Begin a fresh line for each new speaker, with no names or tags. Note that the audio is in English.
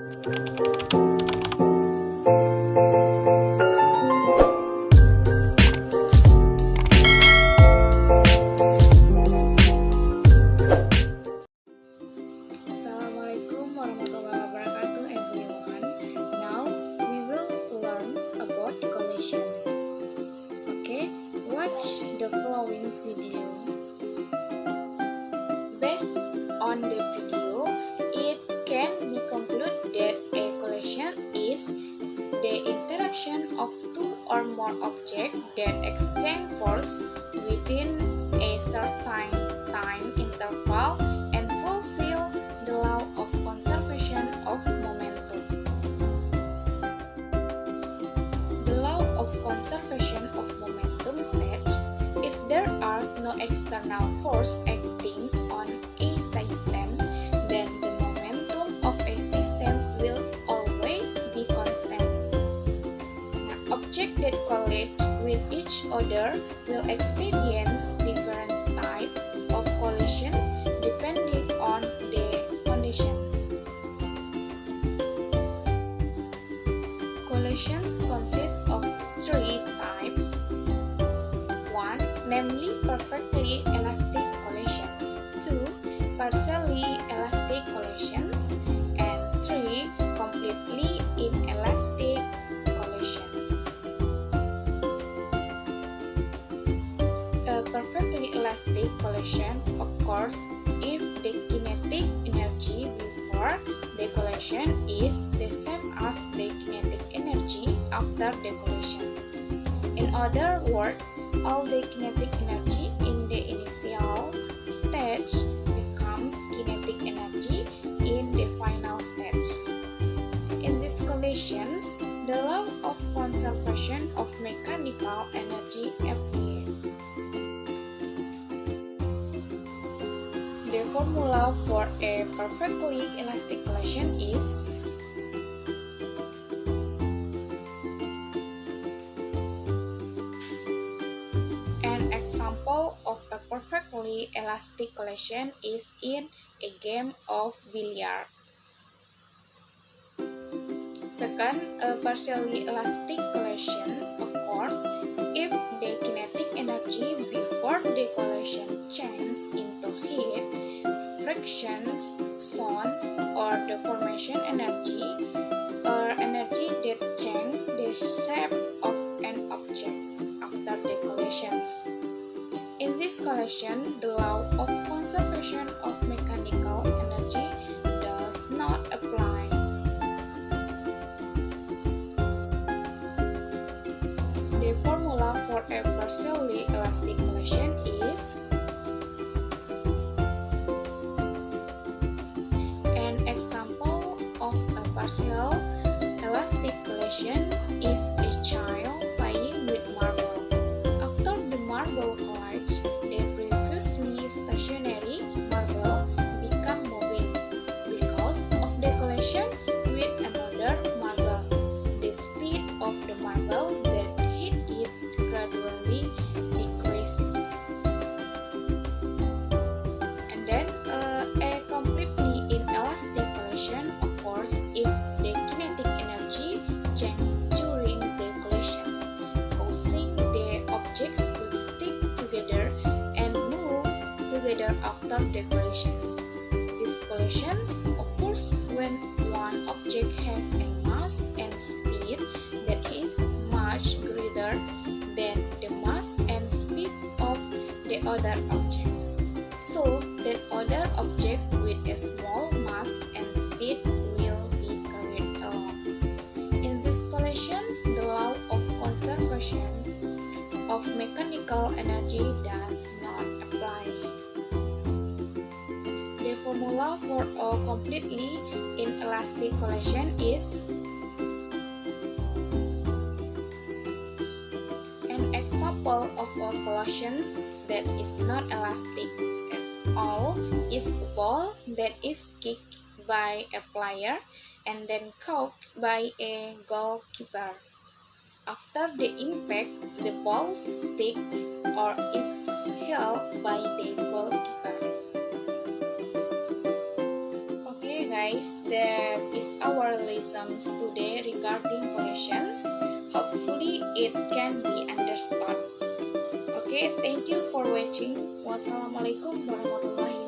Assalamualaikum warahmatullahi wabarakatuh everyone. Now we will learn about collisions. Okay, watch the following video. Based on the video, it can be concluded that a collision is the interaction of two or more objects that exchange force within a certain time interval and fulfill the law of conservation of momentum. The law of conservation of momentum states if there are no external force acting on a system, then the momentum of a system will always be constant. Objects that collide with each other will experience different types of collision depending on the conditions. Collisions consist of three types. 1. Namely perfectly elastic collisions. 2. Partially elastic collisions. And 3. Completely inelastic collisions. A perfectly elastic collision occurs if the kinetic energy before the collision is the same as the kinetic energy after the collisions. In other words, all the kinetic energy in the initial stage becomes kinetic energy in the final stage. In these collisions, the law of conservation of mechanical energy applies. The formula for a perfectly elastic collision is an example of a perfectly elastic collision is in a game of billiards. Second, a partially elastic collision occurs if the kinetic energy before the collision changes into heat, frictions, sound, or deformation energy, or energy that changes the shape of an object after the collisions. In this collision, the law of conservation of mechanical energy does not apply. The formula for a partially elastic collision is an example of a partial elastic collision is a child playing with marble. After the marble collides, the previously stationary marble become moving because of the collisions with another marble. The speed of the marble that hit it gradually decreases. And then a completely inelastic collision occurs if the kinetic energy changes during the collisions, causing the objects to stick together and move together after the collisions. These collisions occurs when one object has a mass and speed that is much greater than the mass and speed of the other object, so that other object with a small mass and speed will be carried along. In these collisions, the law of conservation of mechanical energy does not apply. The formula for a completely inelastic collision is an example of a collision that is not elastic at all is a ball that is kicked by a player and then caught by a goalkeeper. After the impact, the ball sticks or is held by the goalkeeper. Okay guys, that is our lessons today regarding collisions. Hopefully it can be understood. Okay, thank you for watching. Wassalamualaikum warahmatullahi